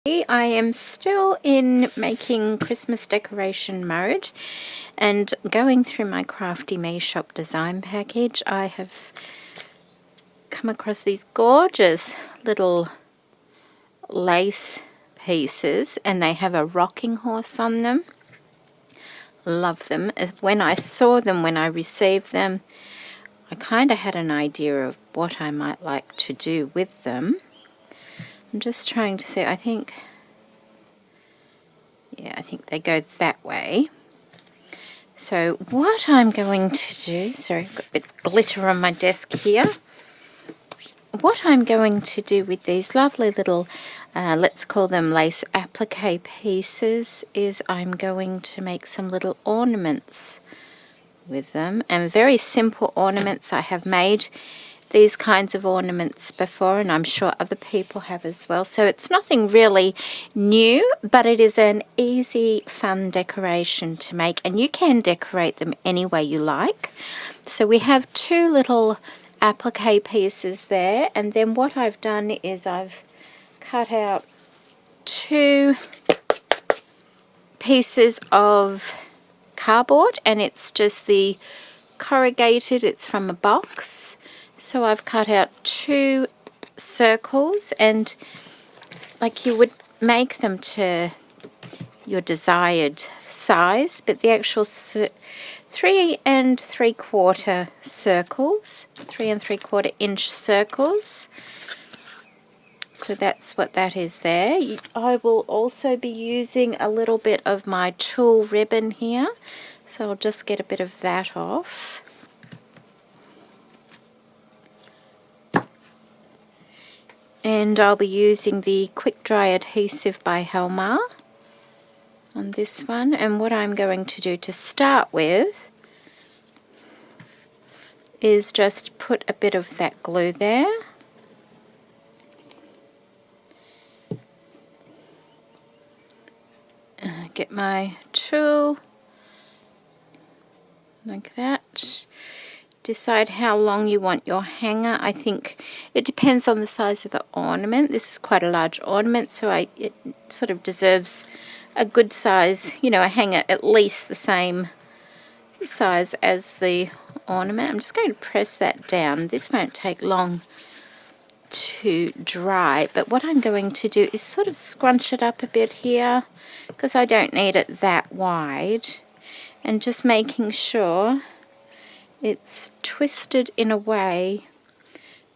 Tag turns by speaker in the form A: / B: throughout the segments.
A: I am still in making Christmas decoration mode and going through my Crafty Me shop design package. I have come across these gorgeous little lace pieces and they have a rocking horse on them. Love them. When I saw them, when I received them, I kind of had an idea of what I might like to do with them. I'm just trying to see, I think they go that way. So what I'm going to do, sorry, I've got a bit of glitter on my desk here. What I'm going to do with these lovely little, let's call them lace applique pieces, is I'm going to make some little ornaments with them. And very simple ornaments. I have made these kinds of ornaments before and I'm sure other people have as well. So it's nothing really new, but it is an easy, fun decoration to make and you can decorate them any way you like. So we have two little applique pieces there, and then what I've done is I've cut out two pieces of cardboard and it's just the corrugated, it's from a box. So I've cut out two circles and like you would make them to your desired size, but the actual 3 3/4 circles, 3 3/4 inch circles. So that's what that is there. I will also be using a little bit of my tulle ribbon here, so I'll just get a bit of that off. And I'll be using the quick dry adhesive by Helmar on this one. And what I'm going to do to start with is just put a bit of that glue there. Get my tulle like that. Decide how long you want your hanger. I think it depends on the size of the ornament. This is quite a large ornament, so it sort of deserves a good size, you know, a hanger at least the same size as the ornament. I'm just going to press that down. This won't take long to dry, but what I'm going to do is sort of scrunch it up a bit here because I don't need it that wide, and just making sure it's twisted in a way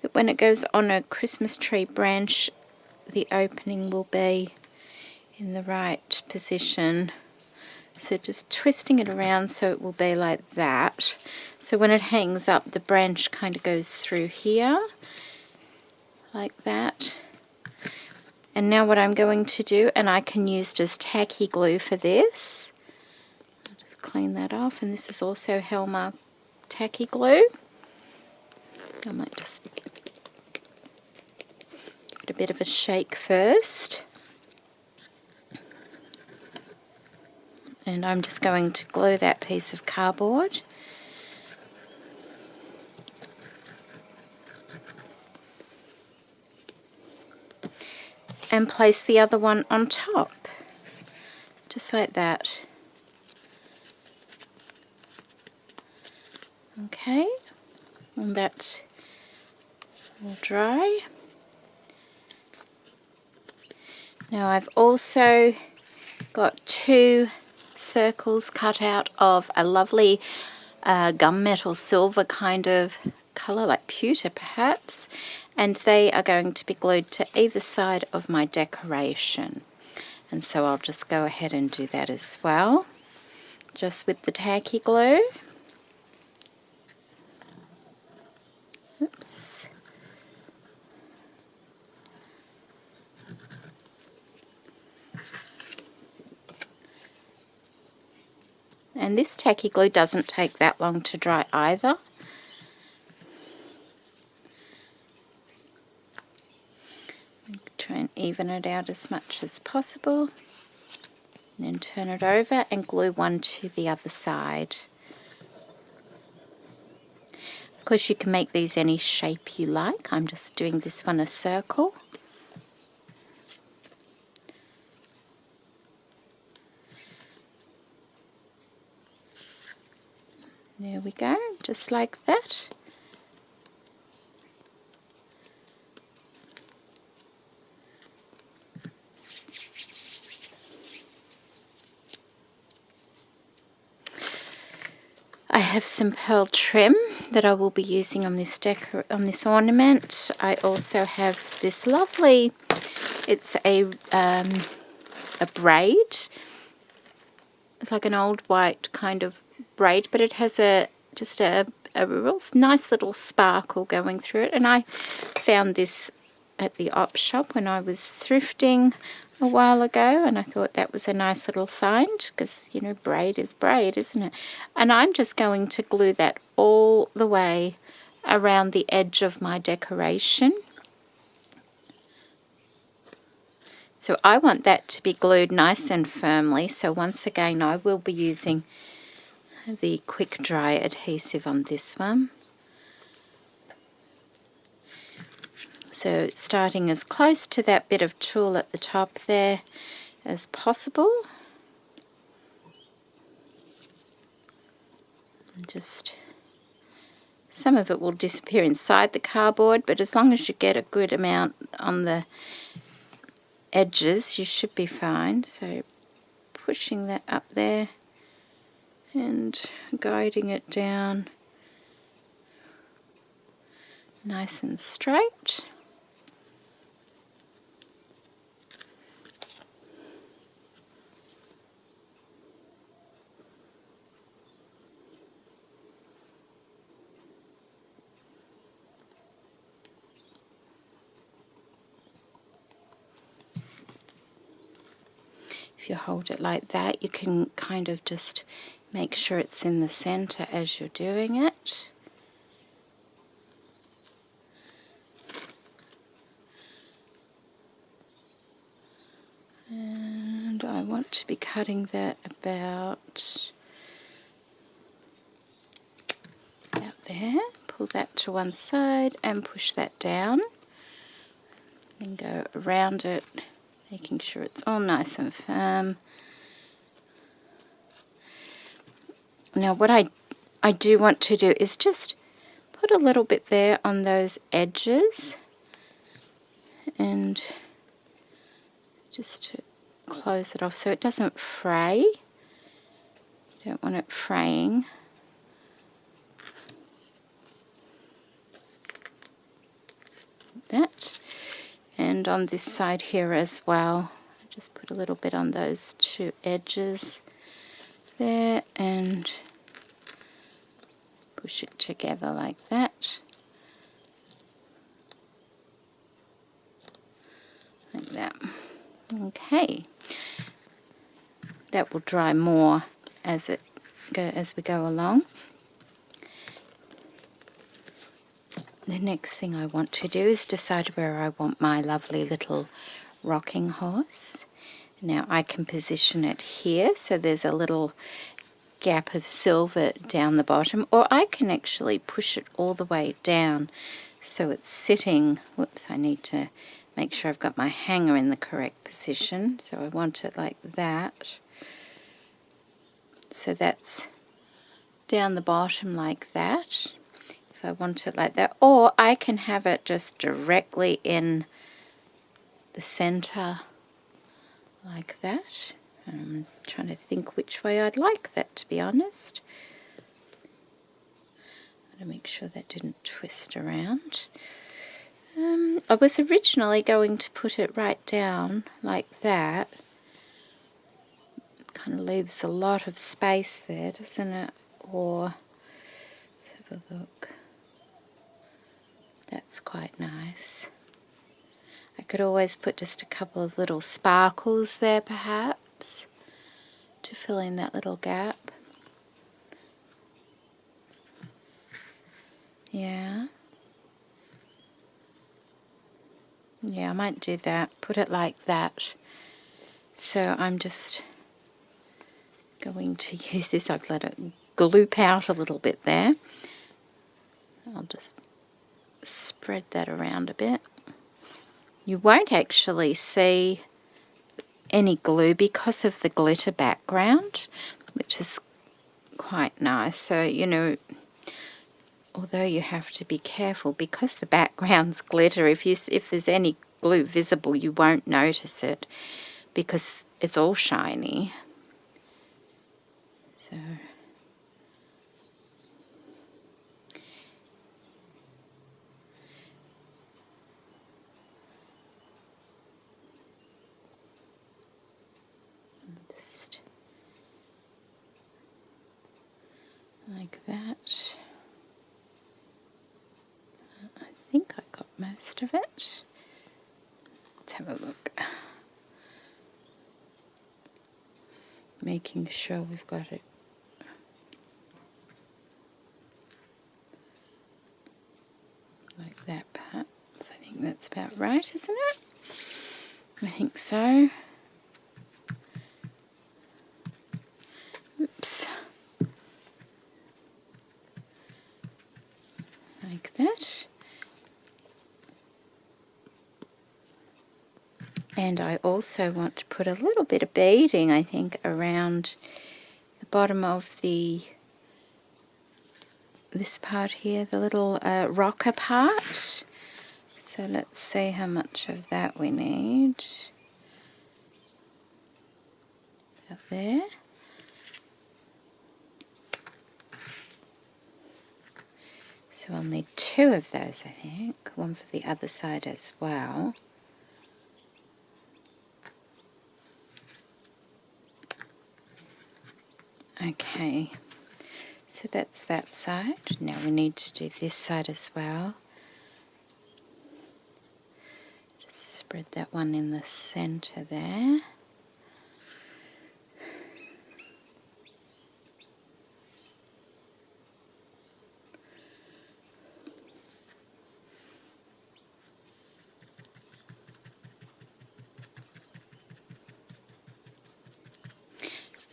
A: that when it goes on a Christmas tree branch, the opening will be in the right position. So just twisting it around so it will be like that. So when it hangs up, the branch kind of goes through here, like that. And now what I'm going to do, and I can use just tacky glue for this. I'll just clean that off, and this is also Helmar tacky glue. I might just give it a bit of a shake first. And I'm just going to glue that piece of cardboard. And place the other one on top, just like that. Okay, and that will dry. Now I've also got two circles cut out of a lovely gunmetal silver kind of colour, like pewter perhaps, and they are going to be glued to either side of my decoration. And so I'll just go ahead and do that as well, just with the tacky glue. Oops. And this tacky glue doesn't take that long to dry either. Try and even it out as much as possible. And then turn it over and glue one to the other side. Of course you can make these any shape you like. I'm just doing this one a circle. There we go, just like that. I have some pearl trim that I will be using on this ornament. I also have this lovely, it's a braid. It's like an old white kind of braid, but it has just a real nice little sparkle going through it. And I found this at the op shop when I was thrifting a while ago, and I thought that was a nice little find because, you know, braid is braid, isn't it? And I'm just going to glue that all the way around the edge of my decoration. So I want that to be glued nice and firmly. So once again, I will be using the quick dry adhesive on this one. So starting as close to that bit of tulle at the top there as possible. And just, some of it will disappear inside the cardboard, but as long as you get a good amount on the edges, you should be fine. So pushing that up there and guiding it down nice and straight. If you hold it like that, you can kind of just make sure it's in the center as you're doing it. And I want to be cutting that about there. Pull that to one side and push that down. And go around it, making sure it's all nice and firm. Now what I do want to do is just put a little bit there on those edges and just to close it off so it doesn't fray. You don't want it fraying. Like that. And on this side here as well, just put a little bit on those two edges there and push it together like that. Like that. Okay. That will dry more as we go along. The next thing I want to do is decide where I want my lovely little rocking horse. Now I can position it here, so there's a little gap of silver down the bottom, or I can actually push it all the way down so it's sitting. Whoops, I need to make sure I've got my hanger in the correct position. So I want it like that. So that's down the bottom like that. If I want it like that, or I can have it just directly in the center like that. I'm trying to think which way I'd like that, to be honest. Got to make sure that didn't twist around. I was originally going to put it right down like that. Kind of leaves a lot of space there, doesn't it? Or let's have a look. That's quite nice. I could always put just a couple of little sparkles there perhaps to fill in that little gap. Yeah. Yeah, I might do that. Put it like that. So I'm just going to use this. I'll let it gloop out a little bit there. I'll just spread that around a bit. You won't actually see any glue because of the glitter background, which is quite nice. So, you know, although you have to be careful because the background's glitter, if there's any glue visible, you won't notice it because it's all shiny. So just like that. I think I got most of it. Let's have a look. Making sure we've got it like that part. So I think that's about right, isn't it? I think so. Oops. Like that. And I also want to put a little bit of beading, I think, around the bottom of this part here, the little rocker part. So let's see how much of that we need. About there. So I'll need 2 of those, I think. One for the other side as well. Okay, so that's that side. Now we need to do this side as well. Just spread that one in the center there.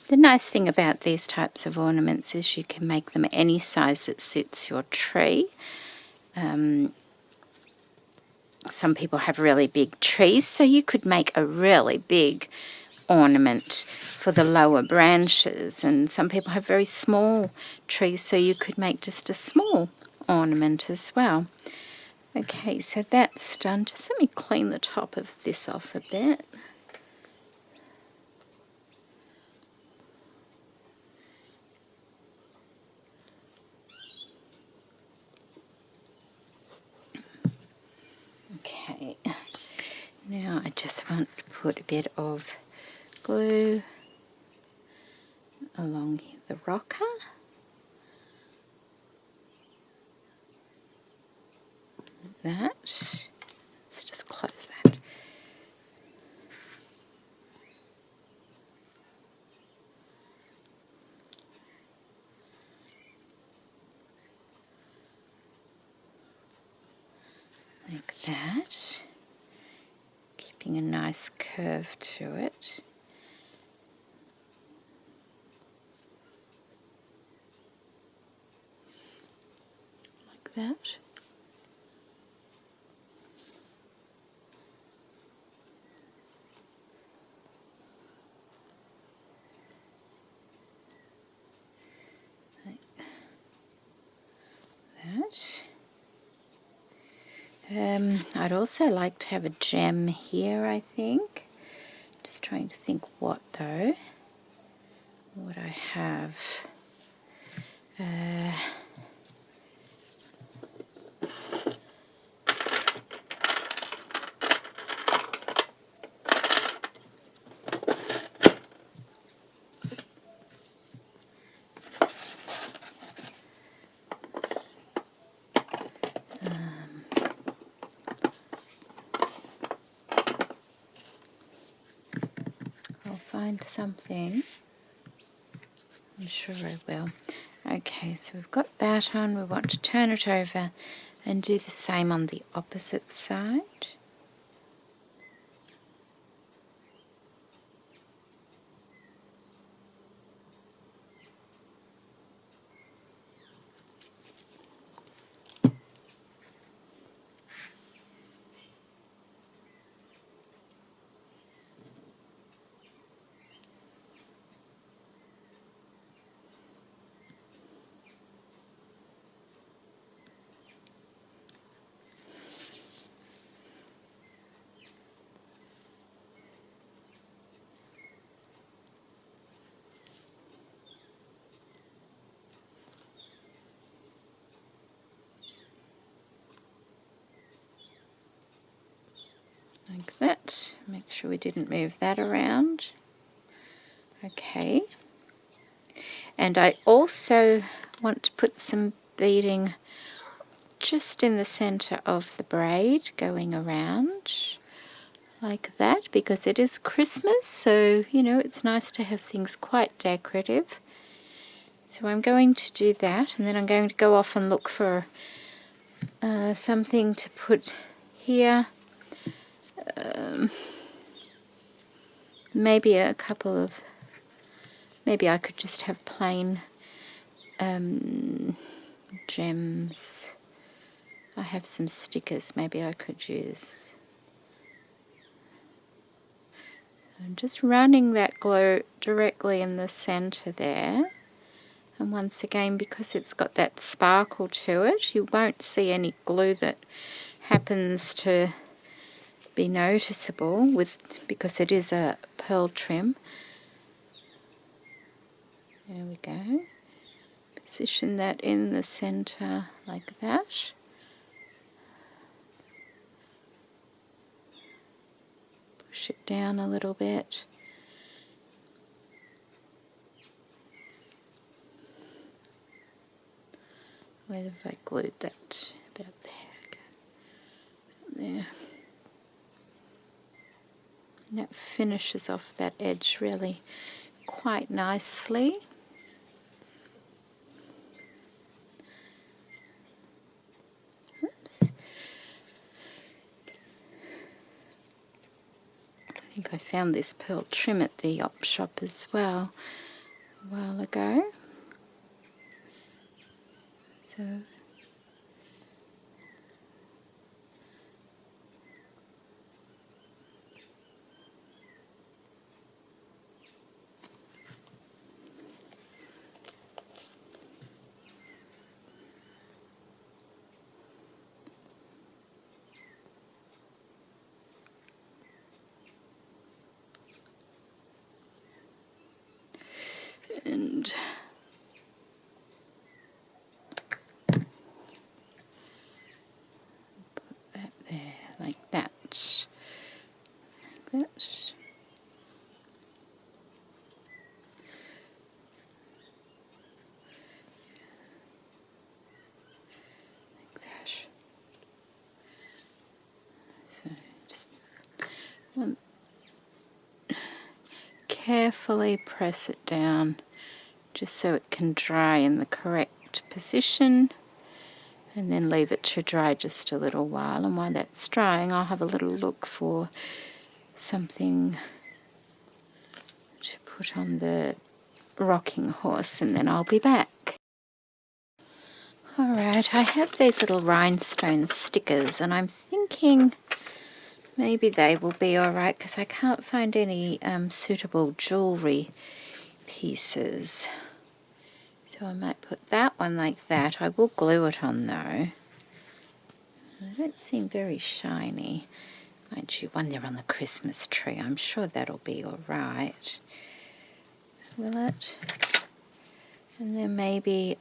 A: The nice thing about these types of ornaments is you can make them any size that suits your tree. Some people have really big trees, so you could make a really big ornament for the lower branches, and some people have very small trees, so you could make just a small ornament as well. Okay, so that's done. Just let me clean the top of this off a bit. Okay, now I just want to put a bit of glue along the rocker. Like that. Let's just close that. Like that. Keeping a nice curve to it. Like that. Like that. I'd also like to have a gem here, I think. Just trying to think what though. What I have. I'll find something. I'm sure I will. Okay, so we've got that on. We want to turn it over and do the same on the opposite side. like that. Make sure we didn't move that around. Okay. And I also want to put some beading just in the center of the braid going around like that, because it is Christmas, so you know it's nice to have things quite decorative. So I'm going to do that, and then I'm going to go off and look for something to put here. Maybe a couple of, maybe I could just have plain gems. I have some stickers maybe I could use. I'm just running that glue directly in the center there. And once again, because it's got that sparkle to it, you won't see any glue that happens to be noticeable because it is a pearl trim. There we go. Position that in the center like that. Push it down a little bit. Where have I glued that? About there. There. And that finishes off that edge really quite nicely. Oops. I think I found this pearl trim at the op shop as well a while ago. So and put that there like that. Like that. So just carefully press it down just so it can dry in the correct position, and then leave it to dry just a little while. And while that's drying, I'll have a little look for something to put on the rocking horse, and then I'll be back. Alright, I have these little rhinestone stickers, and I'm thinking maybe they will be alright because I can't find any suitable jewellery pieces. So I might put that one like that. I will glue it on though. They don't seem very shiny. Mind you, when they're on the Christmas tree, I'm sure that'll be alright. Will it? And then maybe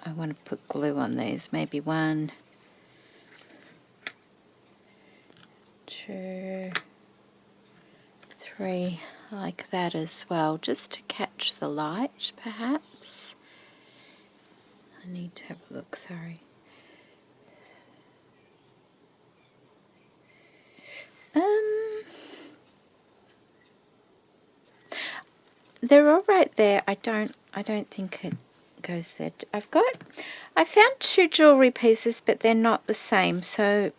A: I want to put glue on these. Maybe 1, 2, 3, like that as well, just to catch the light perhaps. I need to have a look, sorry. They're all right there. I don't think it goes there. I found 2 jewellery pieces, but they're not the same. So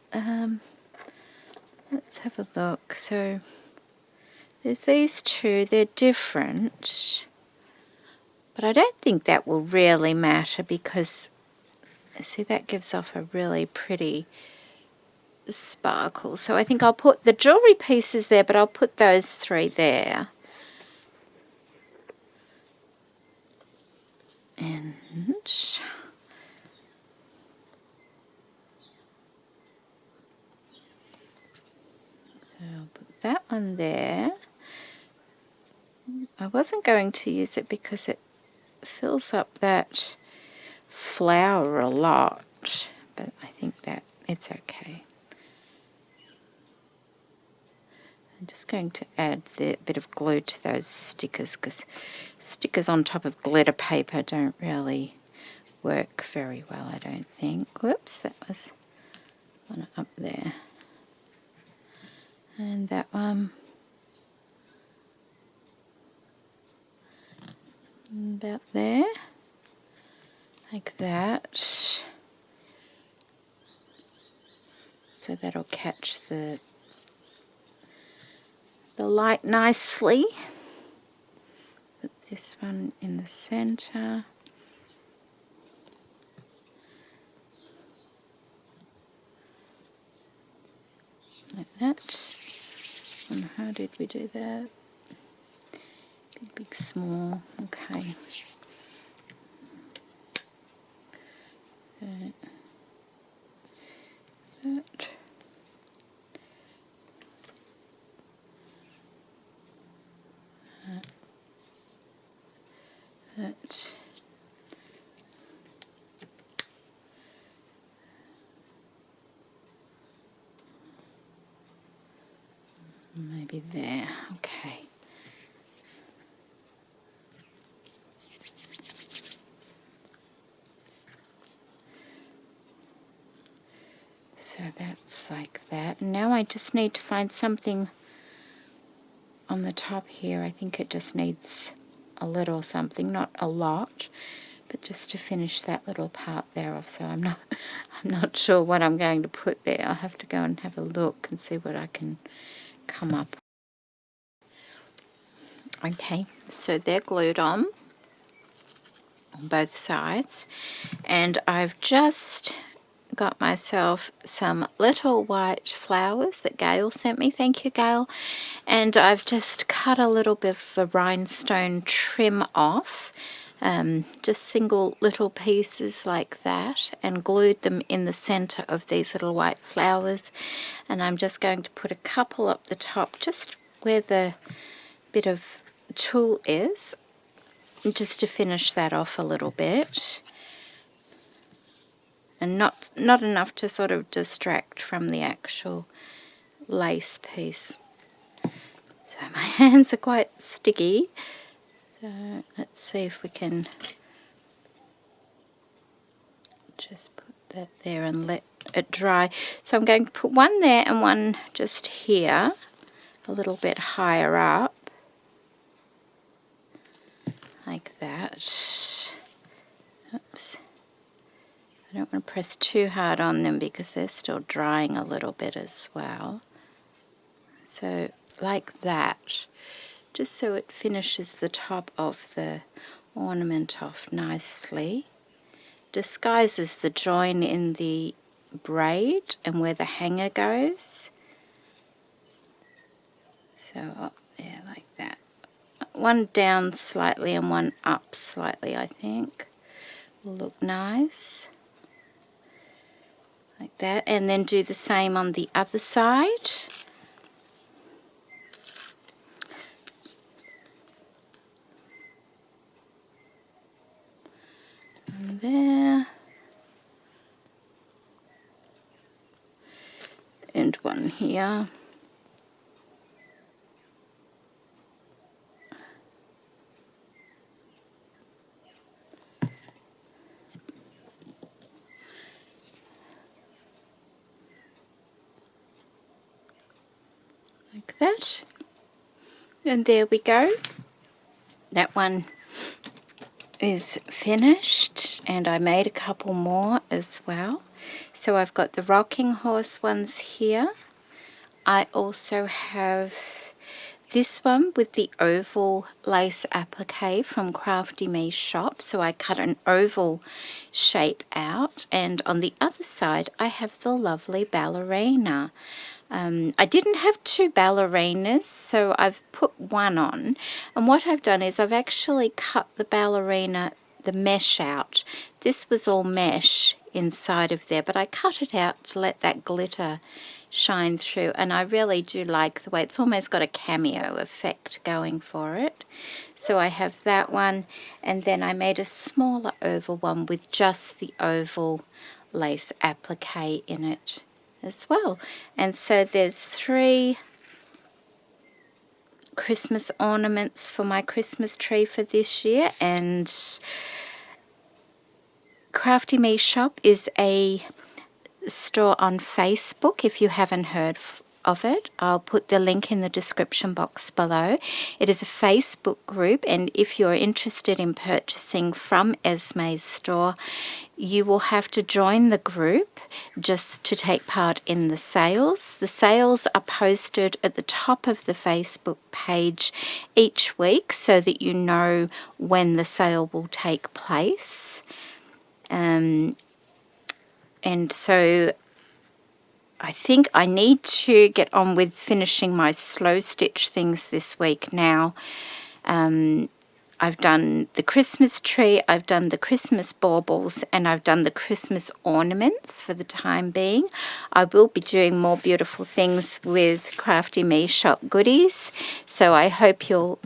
A: let's have a look. So there's these 2. They're different, but I don't think that will really matter because see, that gives off a really pretty sparkle. So I think I'll put the jewellery pieces there, but I'll put those 3 there. And so I'll put that one there. I wasn't going to use it because it fills up that flower a lot, but I think that it's okay. I'm just going to add the bit of glue to those stickers, because stickers on top of glitter paper don't really work very well, I don't think. Whoops, that was one up there. And that one about there, like that. So that'll catch the light nicely. Put this one in the center. Like that. And how did we do that? Big, big, small. Okay. That. That. Maybe there. Okay. So that's like that. Now I just need to find something on the top here. I think it just needs a little something, not a lot, but just to finish that little part there off. So I'm not sure what I'm going to put there. I'll have to go and have a look and see what I can come up with. Okay, so they're glued on both sides, and I've just got myself some little white flowers that Gail sent me. Thank you, Gail. And I've just cut a little bit of the rhinestone trim off, just single little pieces like that, and glued them in the center of these little white flowers. And I'm just going to put a couple up the top, just where the bit of tulle is, just to finish that off a little bit. And not enough to sort of distract from the actual lace piece. So my hands are quite sticky. So let's see if we can just put that there and let it dry. So I'm going to put one there and one just here, a little bit higher up, like that. Oops. I don't want to press too hard on them because they're still drying a little bit as well. So like that, just so it finishes the top of the ornament off nicely. Disguises the join in the braid and where the hanger goes. So up there like that. One down slightly and one up slightly, I think. Will look nice. Like that, and then do the same on the other side. And there. And one here. Like that. And there we go. That one is finished, and I made a couple more as well. So I've got the rocking horse ones here. I also have this one with the oval lace applique from Crafty Me shop. So I cut an oval shape out, and on the other side I have the lovely ballerina. I didn't have two ballerinas, so I've put one on, and what I've done is I've actually cut the ballerina, the mesh out. This was all mesh inside of there, but I cut it out to let that glitter shine through, and I really do like the way it's almost got a cameo effect going for it. So I have that one, and then I made a smaller oval one with just the oval lace applique in it as well. And so there's three Christmas ornaments for my Christmas tree for this year. And Crafty Me Shop is a store on Facebook. If you haven't heard of it, I'll put the link in the description box below. It is a Facebook group, and if you're interested in purchasing from Esme's store, you will have to join the group just to take part in the sales. The sales are posted at the top of the Facebook page each week so that you know when the sale will take place. And so I think I need to get on with finishing my slow stitch things this week now. I've done the Christmas tree, I've done the Christmas baubles, and I've done the Christmas ornaments for the time being. I will be doing more beautiful things with Crafty Me Shop goodies, so I hope you'll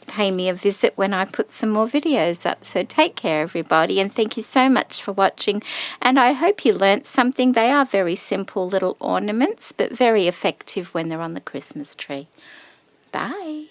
A: pay me a visit when I put some more videos up. So take care, everybody, and thank you so much for watching, and I hope you learnt something. They are very simple little ornaments, but very effective when they're on the Christmas tree. Bye.